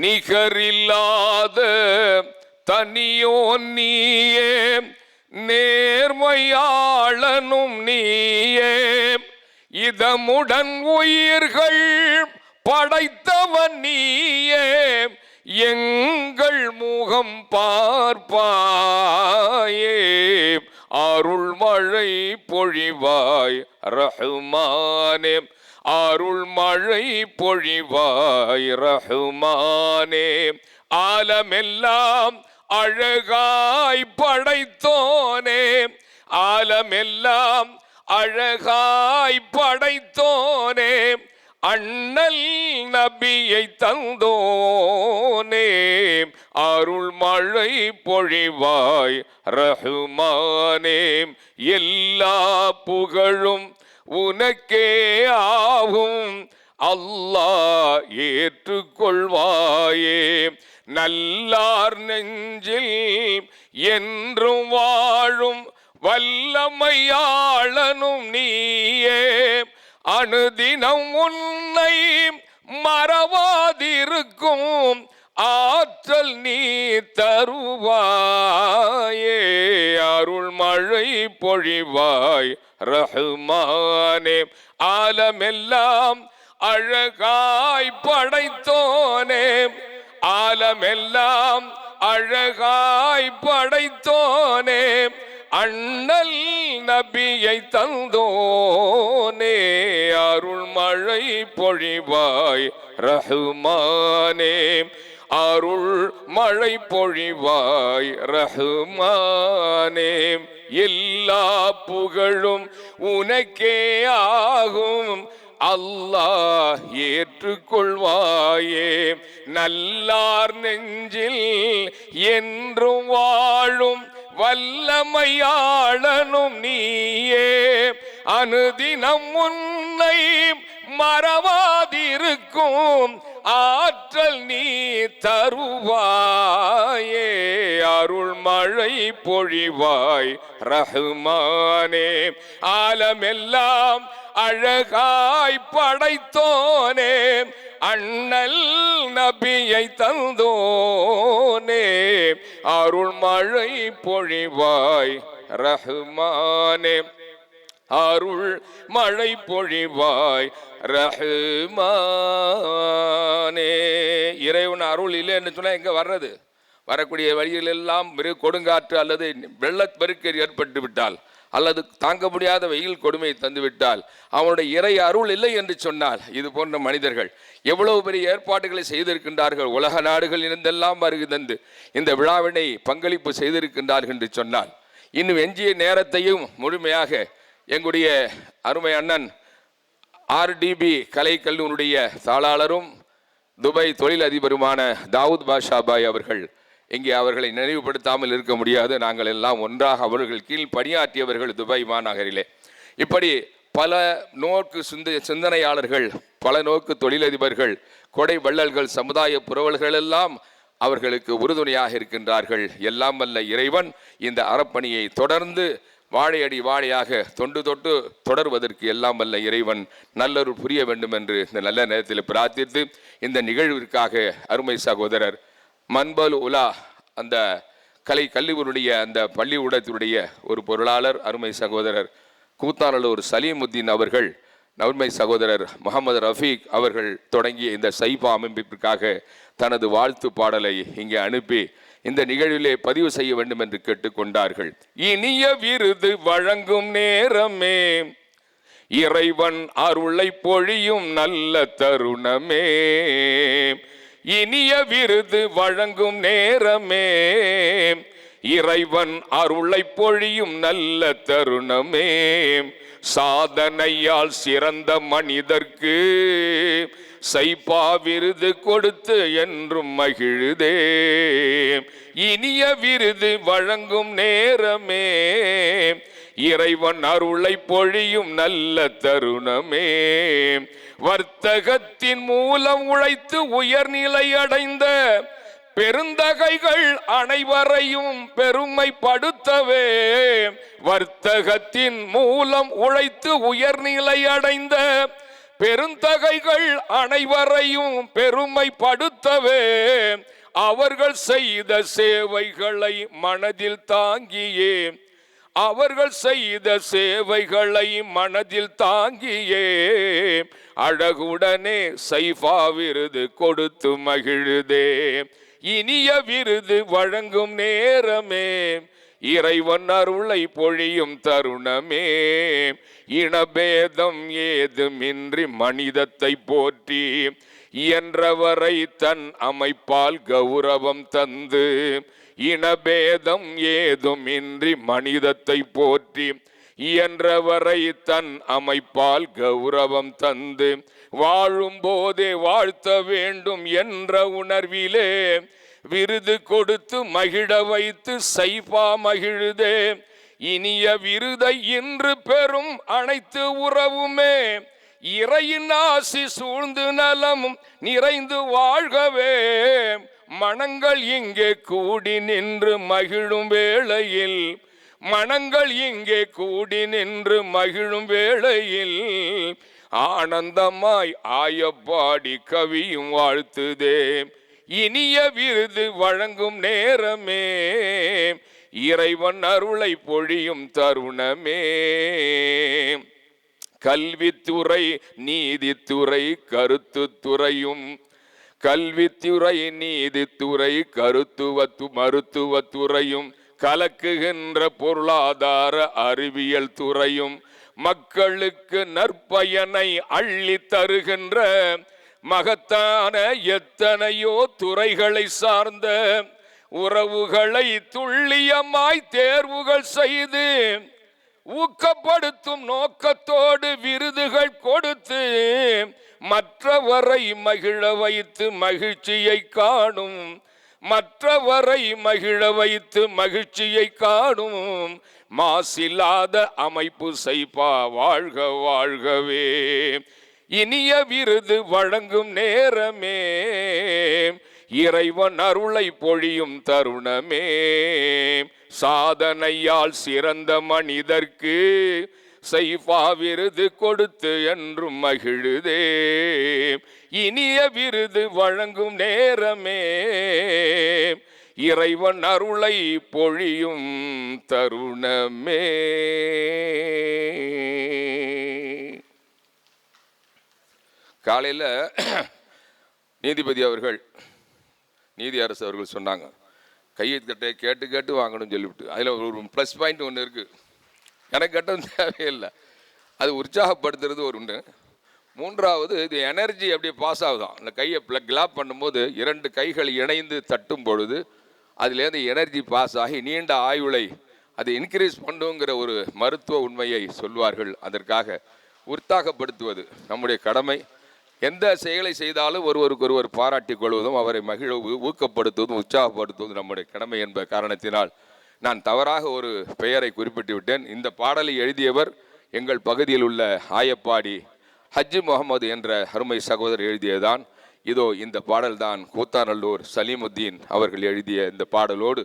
நிகரில்லாத தனியோன் நீயே, நேர்மையாளனும் நீயே, இதமுடன் உயிர்கள் படைத்தவன் நீயே, எங்கள் முகம் பார்ப்பாயே, அருள் மழை பொழிவாய் ரஹ்மானே, அருள் மழை பொழிவாய் ரஹ்மானே. ஆலமெல்லாம் அழகாய் படைத்தோனே, ஆலமெல்லாம் அழகாய் படைத்தோனே, அண்ணல் நபியை தந்தோனே, அருள் மழை பொழிவாய் ரஹ்மானே. எல்லா புகழும் உனக்கே ஆகும், அல்லாஹ் ஏற்றுக்கொள்வாயே. நல்லார் நெஞ்சில் என்றும் வாழும் வல்லமையாளனும் நீயே, அனுதினம் உன்னை மறவாதிருக்கும் ஆற்றல் நீ தருவாயே, அருள் மழை பொழிவாய் ரஹ்மானே. ஆலமெல்லாம் அழகாய் படைத்தோனே, ஆலமெல்லாம் அழகாய் படைத்தோனே, அண்ணல் நபியை தந்தோனே, அருள் மழை பொழிவாய் ரஹ்மானே, அருள் மழை பொழிவாய் ரஹ்மானே. எல்லா புகழும் உனக்கே ஆகும், அல்லாஹ் ஏற்றுக்கொள்வாயே. நல்லார் நெஞ்சில் என்றும் வாழும் வல்லமையாளனும் நீயே, அனுதினம் உன்னை மறவாதிருக்கும் ஆற்றல் நீ தருவாயே, அருள் மழை பொழிவாய் ரஹ்மானே. ஆலமெல்லாம் அழகாய் படைத்தோனே, அண்ணல் நபியை தந்தோனே, அருள் மழை பொழிவாய் ரஹ்மானே, அருள் மழை பொழிவாய் ரஹ்மானே. இறைவன் அருள் இல்லைன்னு சொன்னா எங்க வர்றது? வரக்கூடிய வழிகள் எல்லாம் கொடுங்காற்று அல்லது வெள்ளப்பெருக்கு ஏற்பட்டு விட்டால், அல்லது தாங்க முடியாத வெயில் கொடுமையை தந்துவிட்டால், அவனுடைய இறை அருள் இல்லை என்று சொன்னால், இது போன்ற மனிதர்கள் எவ்வளவு பெரிய ஏற்பாடுகளை செய்திருக்கின்றார்கள். உலக நாடுகள் இருந்தெல்லாம் வருகை தந்து இந்த விழாவினை பங்களிப்பு செய்திருக்கின்றார்கள் என்று சொன்னால், இன்னும் எஞ்சிய நேரத்தையும் முழுமையாக எங்களுடைய அருமை அண்ணன் ஆர்டிபி கலைக்கல்லூரியுடைய தாளாளரும் துபாய் தொழில் அதிபருமான தாவூத் பாஷா பாய் அவர்கள் இங்கே அவர்களை நினைவுபடுத்தாமல் இருக்க முடியாது. நாங்கள் எல்லாம் ஒன்றாக அவர்கள் கீழ் பணியாற்றியவர்கள் துபாய் மாநகரிலே. இப்படி பல நோக்கு சிந்தனையாளர்கள், பல நோக்கு தொழிலதிபர்கள், கொடை வள்ளல்கள், சமுதாய புரவல்கள் எல்லாம் அவர்களுக்கு உறுதுணையாக இருக்கின்றார்கள். எல்லாம் வல்ல இறைவன் இந்த அறப்பணியை தொடர்ந்து வாழையடி வாழையாக தொண்டு தொட்டு தொடர்வதற்கு எல்லாம் வல்ல இறைவன் நல்லருள் புரிய வேண்டும் என்று இந்த நல்ல நேரத்தில் பிரார்த்தித்து, இந்த நிகழ்விற்காக அருமை சகோதரர் மன்பல் உலா அந்த கலை கல்லூரியுடைய அந்த பள்ளிக்கூடத்தினுடைய ஒரு பொருளாளர் அருமை சகோதரர் கூத்தானலூர் சலீமுத்தீன் அவர்கள், அருமை சகோதரர் முகமது ரஃபீக் அவர்கள் தொடங்கிய இந்த சைபா அமைப்பிற்காக தனது வாழ்த்து பாடலை இங்கே அனுப்பி இந்த நிகழ்விலே பதிவு செய்ய வேண்டும் என்று கேட்டுக்கொண்டார்கள். இனிய விருது வழங்கும் நேரமே, இறைவன் அருளை பொழியும் நல்ல தருணமே, இனிய விருது வழங்கும் நேரமே, இறைவன் அருளை பொழியும் நல்ல தருணமே, சாதனையால் சிறந்த மனிதர்க்கு சைபா விருது கொடுத்து என்றும் மகிழுதே, இனிய விருது வழங்கும் நேரமே, இறைவன் அருளை பொழியும் நல்ல தருணமே, வர்த்தகத்தின் மூலம் உழைத்து உயர்நிலை அடைந்த பெருந்தகைகள் அனைவரையும் பெருமைப்படுத்தவே, வர்த்தகத்தின் மூலம் உழைத்து உயர்நிலை அடைந்த பெருந்தகைகள் அனைவரையும் பெருமைப்படுத்தவே அவர்கள் செய்த சேவைகளை மனதில் தாங்கியே அவர்கள் செய்த சேவைகளை மனதில் தாங்கியே அழகுடனே சைஃபா விருது கொடுத்து மகிழுதே. இனிய விருது வழங்கும் நேரமே, இறைவன் அருளை பொழியும் தருணமே, இனபேதம் ஏதுமின்றி மனிதத்தை போற்றி இயன்றவரை தன் அமைப்பால் கௌரவம் தந்து, இனபேதம் ஏதுமின்றி மனிதத்தை போற்றி இயன்றவரை தன் அமைப்பால் கௌரவம் தந்து, வாழும் போதே வாழ்த்த வேண்டும் என்ற உணர்விலே விருது கொடுத்து மகிழ வைத்து சைஃபா மகிழுதே. இனிய விருதை இன்று பெறும் அனைத்து உறவுமே இறையின் ஆசி சூழ்ந்து நலமும் நிறைந்து வாழ்கவே. மனங்கள் இங்கே கூடி நின்று மகிழும் வேளையில், மனங்கள் இங்கே கூடி நின்று மகிழும் வேளையில் ஆனந்தமாய் ஆயப்பாடி கவியும் வாழ்த்துதே. இனிய விருது வழங்கும் நேரமே, இறைவன் அருளை பொழியும் தருணமே. கல்வித்துறை நீதித்துறை கருத்துத்துறையும், கல்வித்துறை நீதித்துறை மருத்துவத்துறையும் கலக்குகின்ற பொருளாதார அறிவியல் துறையும் மக்களுக்கு நற்பயனை அள்ளி தருகின்ற மகத்தான எத்தனையோ துறைகளை சார்ந்த உறவுகளை துல்லியமாய் தேர்வுகள் செய்து ஊக்கப்படுத்தும் நோக்கத்தோடு விருதுகள் கொடுத்து மற்றவரை மகிழ வைத்து மகிழ்ச்சியை காணும், மற்றவரை மகிழ வைத்து மகிழ்ச்சியை காணும் மாசில்லாத அமைப்பு சைஃபா வாழ்க வாழ்கவே. இனிய விருது வழங்கும் நேரமே, இறைவன் அருளை பொழியும் தருணமே. சாதனையால் சிறந்த மனிதர்க்கு சைஃபா விருது கொடுத்து என்றும் மகிழுதே. இனிய விருது வழங்கும் நேரமே, இறைவன் அருளை பொழியும் தருணமே. காலையில் நீதிபதி அவர்கள், நீதி அரசு அவர்கள் சொன்னாங்க, கையெழுத்து கேட்டு கேட்டு வாங்கணும்னு சொல்லிவிட்டு. அதில் ஒரு ப்ளஸ் பாயிண்ட் ஒன்று இருக்குது, எனக்கு கட்டணம் தேவையில்லை, அது உற்சாகப்படுத்துறது ஒரு ஒன்று. மூன்றாவது, இது எனர்ஜி அப்படியே பாஸ் ஆகுதான். அந்த கையை கிளாப் பண்ணும்போது 2 கைகள் இணைந்து தட்டும் பொழுது அதுலேருந்து எனர்ஜி பாஸ் ஆகி நீண்ட ஆயுளை அது இன்க்ரீஸ் பண்ணுங்கிற ஒரு மருத்துவ உண்மையை சொல்வார்கள். அதற்காக உற்சாகப்படுத்துவது நம்முடைய கடமை. எந்த செயலை செய்தாலும் ஒருவருக்கொருவர் பாராட்டிக் கொள்வதும் அவரை மகிழ ஊக்கப்படுத்துவதும் உற்சாகப்படுத்துவதும் நம்முடைய கடமை என்ப காரணத்தினால் நான் தவறாக ஒரு பெயரை குறிப்பிட்டு விட்டேன். இந்த பாடலை எழுதியவர் எங்கள் பகுதியில் உள்ள ஆயப்பாடி ஹஜ்ஜி முகமது என்ற அருமை சகோதரர் எழுதியதான். இதோ இந்த பாடல்தான் கூத்தாநல்லூர் சலீமுத்தீன் அவர்கள் எழுதிய இந்த பாடலோடு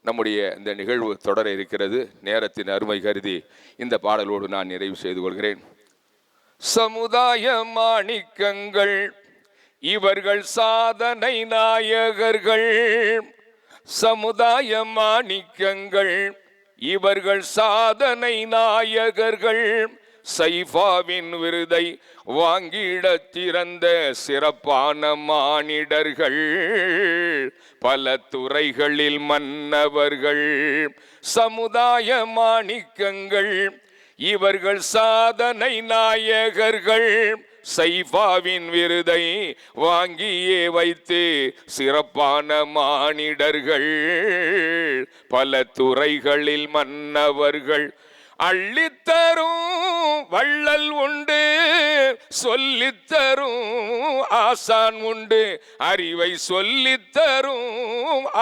நம்முடைய இந்த நிகழ்வு தொடர இருக்கிறது. நேரத்தின் அருமை கருதி இந்த பாடலோடு நான் நிறைவு செய்து கொள்கிறேன். சமுதாய மாணிக்கங்கள் இவர்கள் சாதனை நாயகர்கள், சமுதாய மாணிக்கங்கள் இவர்கள் சாதனை நாயகர்கள், சைஃபாவின் விருதை வாங்கிடச் சிறந்த சிறப்பான மானிடர்கள், பல துறைகளில் மன்னவர்கள். சமுதாய மாணிக்கங்கள் இவர்கள் சாதனை நாயகர்கள், சைஃபாவின் விருதை வாங்கியே வைத்து சிறப்பான மானிடர்கள், பல துறைகளில் மன்னவர்கள். அள்ளித்தரும் வள்ளல் உண்டு, சொல்லித்தரும் ஆசான் உண்டு, அறிவை சொல்லித்தரும்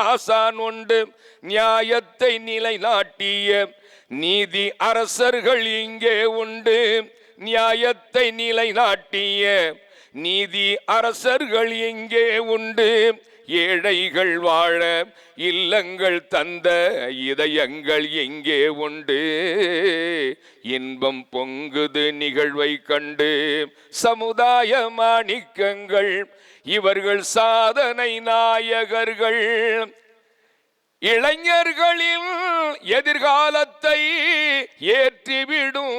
ஆசான் உண்டு. நியாயத்தை நிலைநாட்டிய நீதி அரசர்கள் இங்கே உண்டு, நியாயத்தை நிலைநாட்டிய நீதி அரசர்கள் இங்கே உண்டு. ஏழைகள் வாழ இல்லங்கள் தந்த இதயங்கள் எங்கே உண்டு, இன்பம் பொங்குது நிகழ்வை கண்டு. சமுதாய மாணிக்கங்கள் இவர்கள் சாதனை நாயகர்கள், இளைஞர்களின் எதிர்காலத்தை ஏற்றிவிடும்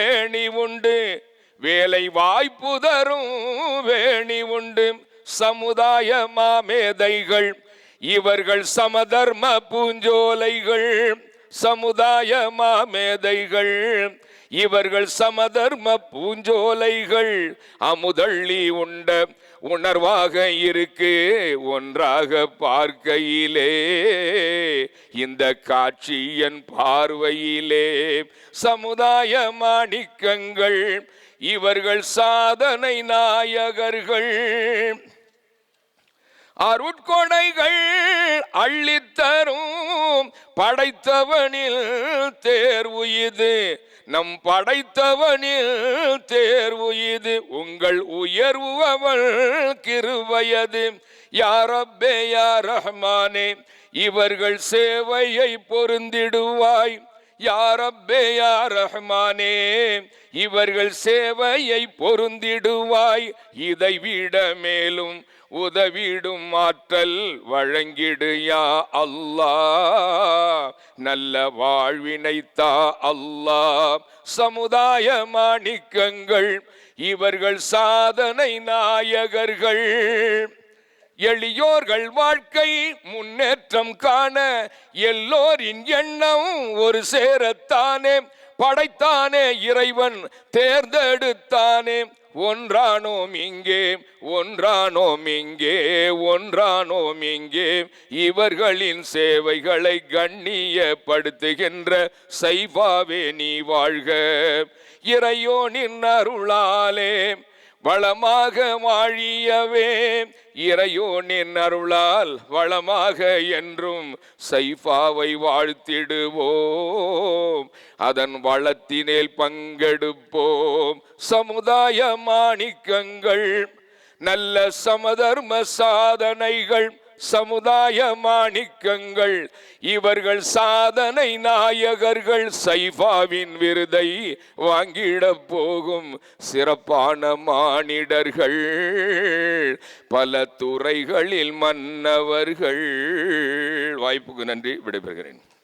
ஏணி உண்டு, வேலை வாய்ப்பு தரும் வேணி உண்டு. சமுதாய மாமேதைகள் இவர்கள் சமதர்ம பூஞ்சோலைகள், சமுதாய மாமேதைகள் இவர்கள் சமதர்ம பூஞ்சோலைகள். அமுதள்ளி உண்ட உணர்வாக இருக்கு ஒன்றாக பார்க்கையிலே, இந்த காட்சி என் பார்வையிலே. சமுதாய மாணிக்கங்கள் இவர்கள் சாதனை நாயகர்கள், அருட்கொடைகள் அள்ளித்தரும் படைத்தவனில் தேர்வு இது, நம் படைத்தவனில் தேர்வு இது. உங்கள் உயர்வு அவள் கிருபையது. யா ரப்பே யா ரஹ்மானே இவர்கள் சேவையை பொருந்திடுவாய். யா ரப்பே யா ரஹ்மானே இவர்கள் சேவையை பொருந்திடுவாய். இதை விட மேலும் உதவிடும் ஆற்றல் வழங்கிடு யா அல்லாஹ், நல்ல வாழ்வினைத்தா அல்லாஹ். சமுதாய மாணிக்கங்கள் இவர்கள் சாதனை நாயகர்கள், எளியோர்கள் வாழ்க்கை முன்னேற்றம் காண எல்லோரின் எண்ணம் ஒரு சேரத்தானே, படைத்தானே இறைவன் தேர்ந்தெடுத்தானே. ஒன்றானோம் இங்கே ஒன்றானோம் இங்கே ஒன்றானோம் இங்கே, இவர்களின் சேவைகளை கண்ணியப்படுத்துகின்ற சைபாவே நீ வாழ்க. இறையோனின் அருளாலே வளமாக வாழியவே, இறையோனின் அருளால் வளமாக என்றும் சைஃபாவை வாழ்த்திடுவோம், அதன் வளத்தினேல் பங்கெடுப்போம். சமுதாய மாணிக்கங்கள் நல்ல சமதர்ம சாதனைகள், சமுதாய மாணிக்கங்கள் இவர்கள் சாதனை நாயகர்கள். சைஃபாவின் விருதை வாங்கிட போகும் சிறப்பான மானிடர்கள், பல துறைகளில் மன்னவர்கள். வாய்ப்புக்கு நன்றி, விடைபெறுகிறேன்.